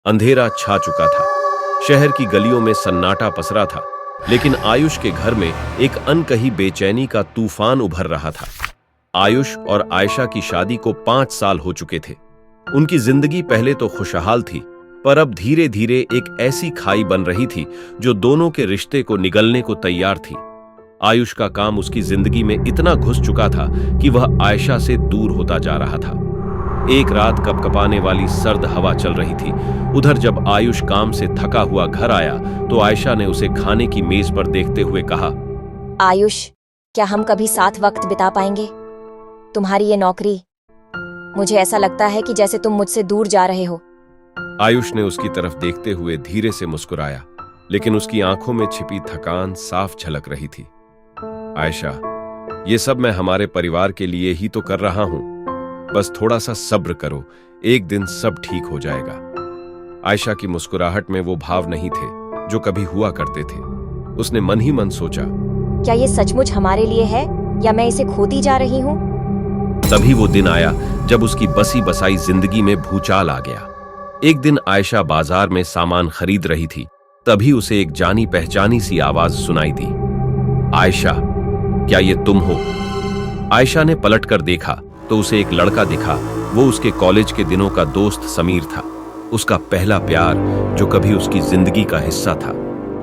अंधेरा छा चुका था। शहर की गलियों में सन्नाटा पसरा था, लेकिन आयुष के घर में एक अनकही बेचैनी का तूफान उभर रहा था। आयुष और आयशा की शादी को 5 साल हो चुके थे। उनकी जिंदगी पहले तो खुशहाल थी, पर अब धीरे धीरे एक ऐसी खाई बन रही थी जो दोनों के रिश्ते को निगलने को तैयार थी। आयुष का काम उसकी जिंदगी में इतना घुस चुका था कि वह आयशा से दूर होता जा रहा था। एक रात कपकपाने वाली सर्द हवा चल रही थी। उधर जब आयुष काम से थका हुआ घर आया तो आयशा ने उसे खाने की मेज पर देखते हुए कहा, आयुष, क्या हम कभी साथ वक्त बिता पाएंगे? तुम्हारी ये नौकरी, मुझे ऐसा लगता है कि जैसे तुम मुझसे दूर जा रहे हो। आयुष ने उसकी तरफ देखते हुए धीरे से मुस्कुराया, लेकिन उसकी आंखों में छिपी थकान साफ झलक रही थी। आयशा, ये सब मैं हमारे परिवार के लिए ही तो कर रहा हूं। बस थोड़ा सा सब्र करो, एक दिन सब ठीक हो जाएगा। आयशा की मुस्कुराहट में वो भाव नहीं थे जो कभी हुआ करते थे। उसने मन ही मन सोचा, क्या ये सचमुच हमारे लिए है या मैं इसे खोती जा रही हूँ? तभी वो दिन आया जब उसकी बसी बसाई जिंदगी में भूचाल आ गया। एक दिन आयशा बाजार में सामान खरीद रही थी, तभी उसे एक जानी पहचानी सी आवाज सुनाई दी। आयशा, क्या ये तुम हो? आयशा ने पलटकर देखा तो उसे एक लड़का दिखा। वो उसके कॉलेज के दिनों का दोस्त समीर था, उसका पहला प्यार जो कभी उसकी जिंदगी का हिस्सा था,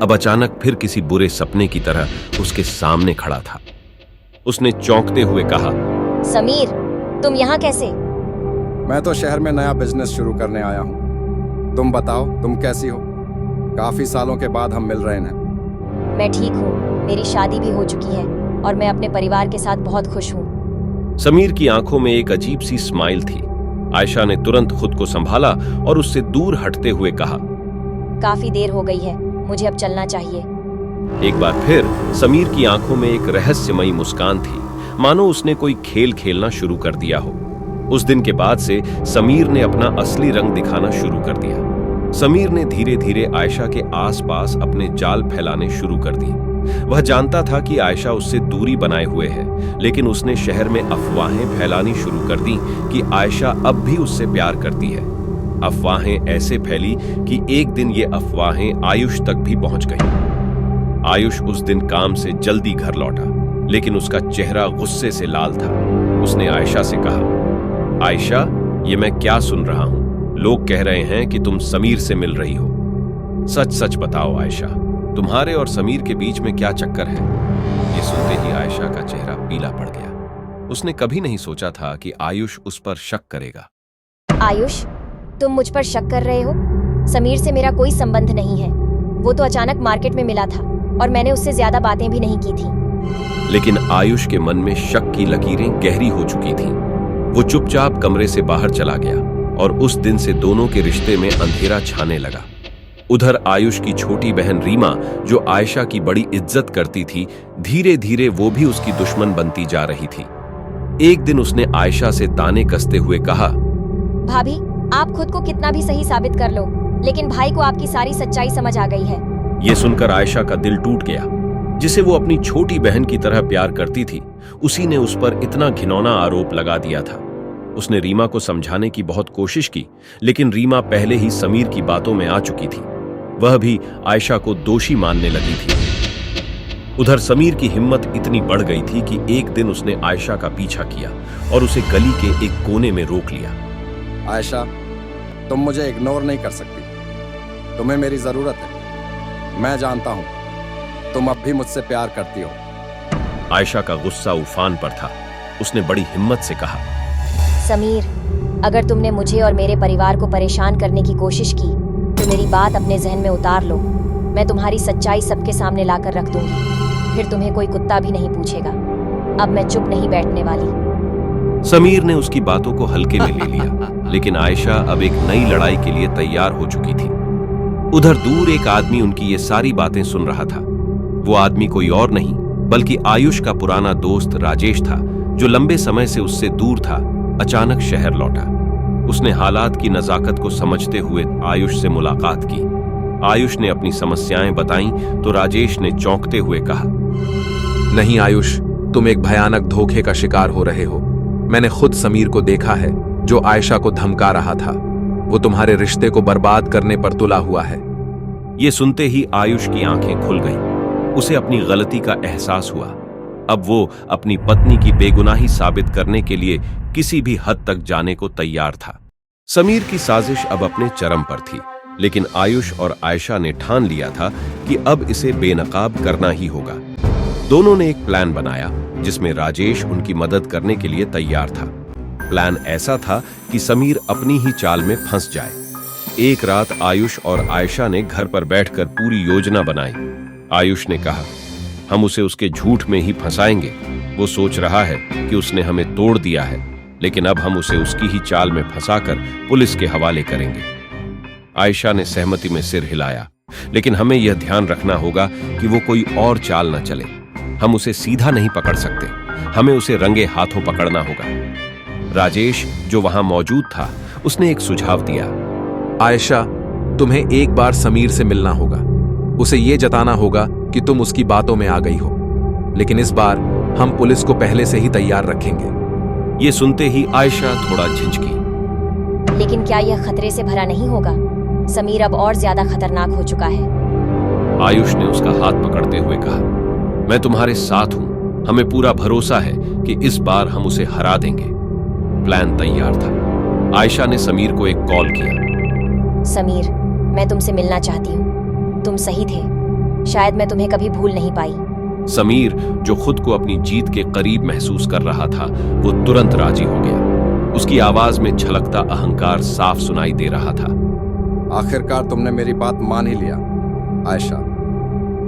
अब अचानक फिर किसी बुरे सपने की तरह उसके सामने खड़ा था। उसने चौंकते हुए कहा, समीर, तुम यहाँ कैसे? मैं तो शहर में नया बिजनेस शुरू करने आया हूँ। तुम बताओ, तुम कैसी हो? काफी सालों के बाद हम मिल रहे हैं। मैं ठीक हूँ, मेरी शादी भी हो चुकी है और मैं अपने परिवार के साथ बहुत खुश हूँ। समीर की आंखों में एक अजीब सी स्माइल थी। आयशा ने तुरंत खुद को संभाला और उससे दूर हटते हुए कहा, काफी देर हो गई है, मुझे अब चलना चाहिए। एक बार फिर समीर की आंखों में एक रहस्यमयी मुस्कान थी, मानो उसने कोई खेल खेलना शुरू कर दिया हो। उस दिन के बाद से समीर ने अपना असली रंग दिखाना शुरू कर दिया। समीर ने धीरे धीरे आयशा के आसपास अपने जाल फैलाने शुरू कर दिए। वह जानता था कि आयशा उससे दूरी बनाए हुए है, लेकिन उसने शहर में अफवाहें फैलानी शुरू कर दी कि आयशा अब भी उससे प्यार करती है। अफवाहें ऐसे फैली कि एक दिन ये अफवाहें आयुष तक भी पहुंच गईं। आयुष उस दिन काम से जल्दी घर लौटा, लेकिन उसका चेहरा गुस्से से लाल था। उसने आयशा से कहा, आयशा, ये मैं क्या सुन रहा हूं? लोग कह रहे हैं कि तुम समीर से मिल रही हो। सच सच बताओ आयशा, तुम्हारे और समीर के बीच में क्या चक्कर है? ये सुनते ही आयशा का चेहरा पीला पड़ गया। उसने कभी नहीं सोचा था कि आयुष उस पर शक करेगा। आयुष, तुम मुझ पर शक कर रहे हो? समीर से मेरा कोई संबंध नहीं है। वो तो अचानक मार्केट में मिला था और मैंने उससे ज्यादा बातें भी नहीं की थी। लेकिन आयुष के मन में शक की लकीरें गहरी हो चुकी थीं। वो चुपचाप कमरे से बाहर चला गया और उस दिन से दोनों के रिश्ते में अंधेरा छाने लगा। उधर आयुष की छोटी बहन रीमा, जो आयशा की बड़ी इज्जत करती थी, धीरे धीरे वो भी उसकी दुश्मन बनती जा रही थी। एक दिन उसने आयशा से ताने कसते हुए कहा, भाभी, आप खुद को कितना भी सही साबित कर लो, लेकिन भाई को आपकी सारी सच्चाई समझ आ गई है। ये सुनकर आयशा का दिल टूट गया। जिसे वो अपनी छोटी बहन की तरह प्यार करती थी, उसी ने उस पर इतना घिनौना आरोप लगा दिया था। उसने रीमा को समझाने की बहुत कोशिश की, लेकिन रीमा पहले ही समीर की बातों में आ चुकी थी। वह भी आयशा को दोषी मानने लगी थी। उधर समीर की हिम्मत इतनी बढ़ गई थी कि एक दिन उसने आयशा का पीछा किया और उसे गली के एक कोने में रोक लिया। आयशा, तुम मुझे इग्नोर नहीं कर सकती। तुम्हें मेरी जरूरत है। मैं जानता हूं तुम अब भी मुझसे प्यार करती हो। आयशा का गुस्सा उफान पर था। उसने बड़ी हिम्मत से कहा, समीर, अगर तुमने मुझे और मेरे परिवार को परेशान करने की कोशिश की तो मेरी बात अपने जहन में उतार लो। मैं तुम्हारी सच्चाई सबके सामने लाकर रख दूंगी, फिर तुम्हें कोई कुत्ता भी नहीं पूछेगा। अब मैं चुप नहीं बैठने वाली। समीर ने उसकी बातों को हल्के में ले लिया, लेकिन आयशा अब एक नई लड़ाई के लिए तैयार हो चुकी थी। उधर दूर एक आदमी उनकी ये सारी बातें सुन रहा था। वो आदमी कोई और नहीं बल्कि आयुष का पुराना दोस्त राजेश था, जो लंबे समय से उससे दूर था। अचानक शहर लौटा। उसने हालात की नजाकत को समझते हुए आयुष से मुलाकात की। आयुष ने अपनी समस्याएं बताईं तो राजेश ने चौंकते हुए कहा, नहीं आयुष, तुम एक भयानक धोखे का शिकार हो रहे हो। मैंने खुद समीर को देखा है, जो आयशा को धमका रहा था। वो तुम्हारे रिश्ते को बर्बाद करने पर तुला हुआ है। ये सुनते ही आयुष की आंखें खुल गईं। उसे अपनी गलती का एहसास हुआ। अब वो अपनी पत्नी की बेगुनाही साबित करने के लिए किसी भी हद तक जाने को तैयार था। समीर की साजिश अब अपने चरम पर थी, लेकिन आयुष और आयशा ने ठान लिया था कि अब इसे बेनकाब करना ही होगा। दोनों ने एक प्लान बनाया जिसमें राजेश उनकी मदद करने के लिए तैयार था। प्लान ऐसा था कि समीर अपनी ही चाल में फंस जाए। एक रात आयुष और आयशा ने घर पर बैठकर पूरी योजना बनाई। आयुष ने कहा, हम उसे उसके झूठ में ही फंसाएंगे। वो सोच रहा है कि उसने हमें तोड़ दिया है, लेकिन अब हम उसे उसकी ही चाल में फंसाकर पुलिस के हवाले करेंगे। आयशा ने सहमति में सिर हिलाया, लेकिन हमें यह ध्यान रखना होगा कि वो कोई और चाल न चले। हम उसे सीधा नहीं पकड़ सकते, हमें उसे रंगे हाथों पकड़ना होगा। राजेश, जो वहां मौजूद था, उसने एक सुझाव दिया। आयशा, तुम्हें एक बार समीर से मिलना होगा। उसे यह जताना होगा कि तुम उसकी बातों में आ गई हो, लेकिन इस बार हम पुलिस को पहले से ही तैयार रखेंगे। ये सुनते ही आयशा थोड़ा झिझकी। लेकिन क्या यह खतरे से भरा नहीं होगा? समीर अब और ज्यादा खतरनाक हो चुका है। आयुष ने उसका हाथ पकड़ते हुए कहा, मैं तुम्हारे साथ हूं। हमें पूरा भरोसा है कि इस बार हम उसे हरा देंगे। प्लान तैयार था। आयशा ने समीर को एक कॉल किया। समीर, मैं तुमसे मिलना चाहती हूँ। तुम सही थे। शायद मैं तुम्हें कभी भूल नहीं पाई। समीर, जो खुद को अपनी जीत के करीब महसूस कर रहा था, वो तुरंत राजी हो गया। उसकी आवाज में छलकता अहंकार साफ सुनाई दे रहा था। आखिरकार तुमने मेरी बात मान ही लिया। आयशा,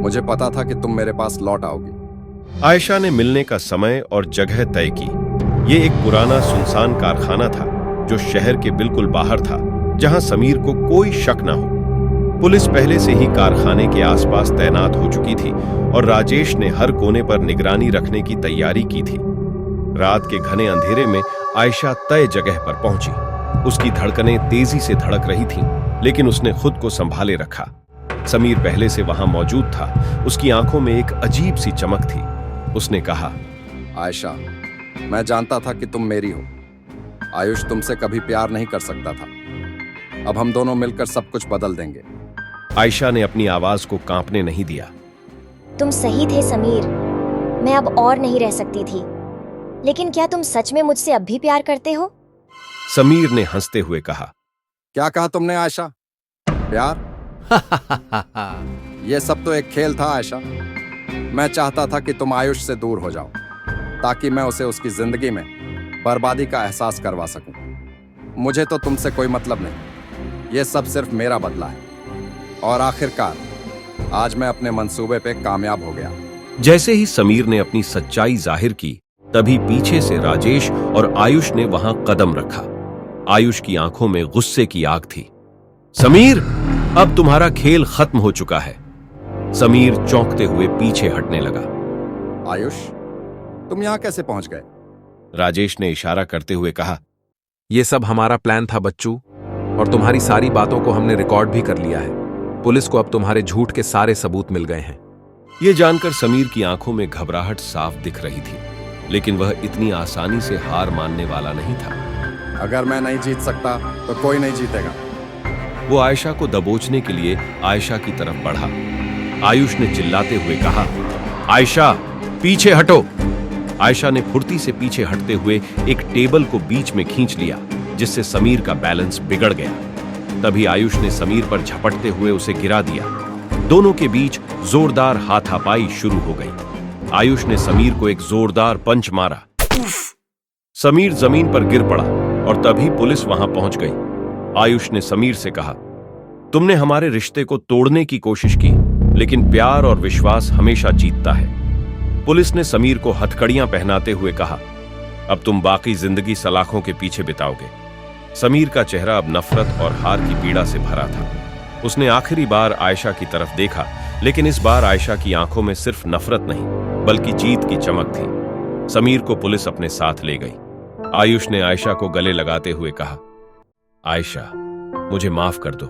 मुझे पता था कि तुम मेरे पास लौट आओगी। आयशा ने मिलने का समय और जगह तय की। ये एक पुराना सुनसान कारखाना था जो शहर के बिल्कुल बाहर था, जहां समीर को कोई शक न हो। पुलिस पहले से ही कारखाने के आसपास तैनात हो चुकी थी और राजेश ने हर कोने पर निगरानी रखने की तैयारी की थी। रात के घने अंधेरे में आयशा तय जगह पर पहुंची। उसकी धड़कनें तेजी से धड़क रही थीं, लेकिन उसने खुद को संभाले रखा। समीर पहले से वहां मौजूद था। उसकी आंखों में एक अजीब सी चमक थी। उसने कहा, आयशा, मैं जानता था कि तुम मेरी हो। आयुष तुमसे कभी प्यार नहीं कर सकता था। अब हम दोनों मिलकर सब कुछ बदल देंगे। आयशा ने अपनी आवाज को कांपने नहीं दिया। तुम सही थे समीर। मैं अब और नहीं रह सकती थी। लेकिन क्या तुम सच में मुझसे अब भी प्यार करते हो? समीर ने हंसते हुए कहा। क्या कहा तुमने आयशा? प्यार? यह सब तो एक खेल था आयशा। मैं चाहता था कि तुम आयुष से दूर हो जाओ, ताकि मैं उसे उसकी जिंदगी में बर्बादी का एहसास करवा सकूं। मुझे तो तुमसे कोई मतलब नहीं। यह सब सिर्फ मेरा बदला है। और आखिरकार आज मैं अपने मंसूबे पे कामयाब हो गया। जैसे ही समीर ने अपनी सच्चाई जाहिर की, तभी पीछे से राजेश और आयुष ने वहां कदम रखा। आयुष की आंखों में गुस्से की आग थी। समीर, अब तुम्हारा खेल खत्म हो चुका है। समीर चौंकते हुए पीछे हटने लगा। आयुष, तुम यहां कैसे पहुंच गए? राजेश ने इशारा करते हुए कहा। यह सब हमारा प्लान था बच्चू, और तुम्हारी सारी बातों को हमने रिकॉर्ड भी कर लिया है। पुलिस को अब तुम्हारे झूठ के सारे सबूत मिल गए हैं। यह जानकर समीर की आंखों में घबराहट साफ दिख रही थी, लेकिन वह इतनी आसानी से हार मानने वाला नहीं था। अगर मैं नहीं जीत सकता तो कोई नहीं जीतेगा। वो आयशा को दबोचने के लिए आयशा की तरफ बढ़ा। आयुष ने चिल्लाते हुए कहा, आयशा, पीछे हटो। आयशा ने फुर्ती से पीछे हटते हुए एक टेबल को बीच में खींच लिया, जिससे समीर का बैलेंस बिगड़ गया। तभी आयुष ने समीर पर झपटते हुए उसे गिरा दिया। दोनों के बीच जोरदार हाथापाई शुरू हो गई। आयुष ने समीर को एक जोरदार पंच मारा। समीर जमीन पर गिर पड़ा और तभी पुलिस वहां पहुंच गई। आयुष ने समीर से कहा, तुमने हमारे रिश्ते को तोड़ने की कोशिश की, लेकिन प्यार और विश्वास हमेशा जीतता है। पुलिस ने समीर को हथकड़ियां पहनाते हुए कहा, अब तुम बाकी जिंदगी सलाखों के पीछे बिताओगे। समीर का चेहरा अब नफरत और हार की पीड़ा से भरा था। उसने आखिरी बार आयशा की तरफ देखा, लेकिन इस बार आयशा की आंखों में सिर्फ नफरत नहीं, बल्कि जीत की चमक थी। समीर को पुलिस अपने साथ ले गई। आयुष ने आयशा को गले लगाते हुए कहा, आयशा, मुझे माफ कर दो।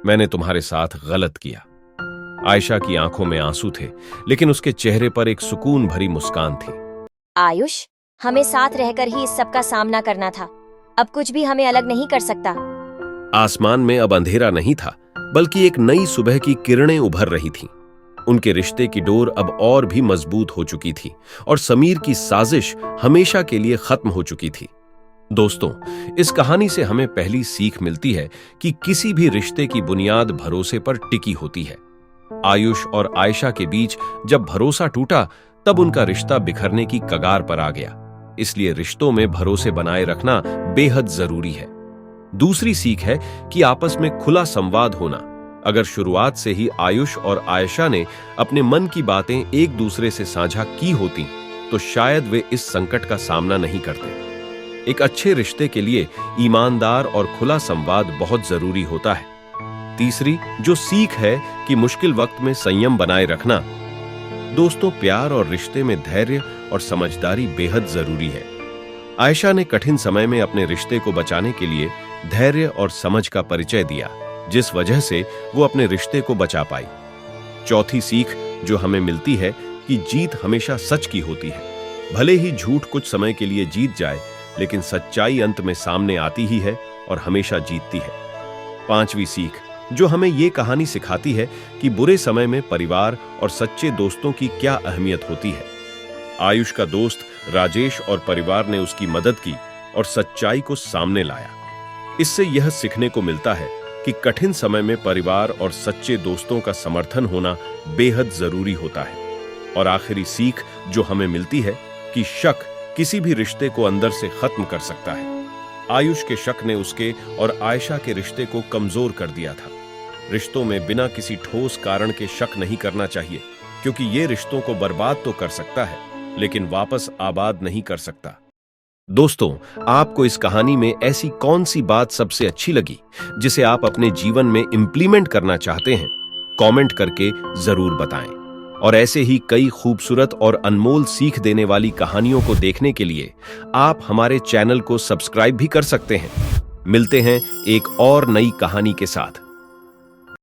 मैंने तुम्हारे साथ गलत किया। आयशा की आंखों में आंसू थे, लेकिन उसके चेहरे पर एक सुकून भरी मुस्कान थी। आयुष, हमें साथ रहकर ही इस सब का सामना करना था। अब कुछ भी हमें अलग नहीं कर सकता। आसमान में अब अंधेरा नहीं था, बल्कि एक नई सुबह की किरणें उभर रही थीं। उनके रिश्ते की डोर अब और भी मजबूत हो चुकी थी और समीर की साजिश हमेशा के लिए खत्म हो चुकी थी। दोस्तों, इस कहानी से हमें पहली सीख मिलती है कि किसी भी रिश्ते की बुनियाद भरोसे पर टिकी होती है। आयुष और आयशा के बीच जब भरोसा टूटा, तब उनका रिश्ता बिखरने की कगार पर आ गया। इसलिए रिश्तों में भरोसे बनाए रखना बेहद जरूरी है। दूसरी सीख है कि आपस में खुला संवाद होना। अगर शुरुआत से ही आयुष और आयशा ने अपने मन की बातें एक दूसरे से साझा की होती, तो शायद वे इस संकट का सामना नहीं करते। एक अच्छे रिश्ते के लिए ईमानदार और खुला संवाद बहुत जरूरी होता है। तीसरी जो सीख है कि मुश्किल वक्त में संयम बनाए रखना। दोस्तों, प्यार और रिश्ते में धैर्य और समझदारी बेहद जरूरी है। आयशा ने कठिन समय में अपने रिश्ते को बचाने के लिए धैर्य और समझ का परिचय दिया, जिस वजह से वो अपने रिश्ते को बचा पाई। चौथी सीख जो हमें मिलती है कि जीत हमेशा सच की होती है। भले ही झूठ कुछ समय के लिए जीत जाए, लेकिन सच्चाई अंत में सामने आती ही है और हमेशा जीतती है। पांचवी सीख जो हमें ये कहानी सिखाती है कि बुरे समय में परिवार और सच्चे दोस्तों की क्या अहमियत होती है। आयुष का दोस्त राजेश और परिवार ने उसकी मदद की और सच्चाई को सामने लाया। इससे यह सीखने को मिलता है कि कठिन समय में परिवार और सच्चे दोस्तों का समर्थन होना बेहद जरूरी होता है। और आखिरी सीख जो हमें मिलती है कि शक किसी भी रिश्ते को अंदर से खत्म कर सकता है। आयुष के शक ने उसके और आयशा के रिश्ते को कमजोर कर दिया था। रिश्तों में बिना किसी ठोस कारण के शक नहीं करना चाहिए, क्योंकि ये रिश्तों को बर्बाद तो कर सकता है, लेकिन वापस आबाद नहीं कर सकता। दोस्तों, आपको इस कहानी में ऐसी कौन सी बात सबसे अच्छी लगी जिसे आप अपने जीवन में इंप्लीमेंट करना चाहते हैं? कमेंट करके जरूर बताएं। और ऐसे ही कई खूबसूरत और अनमोल सीख देने वाली कहानियों को देखने के लिए आप हमारे चैनल को सब्सक्राइब भी कर सकते हैं। मिलते हैं एक और नई कहानी के साथ।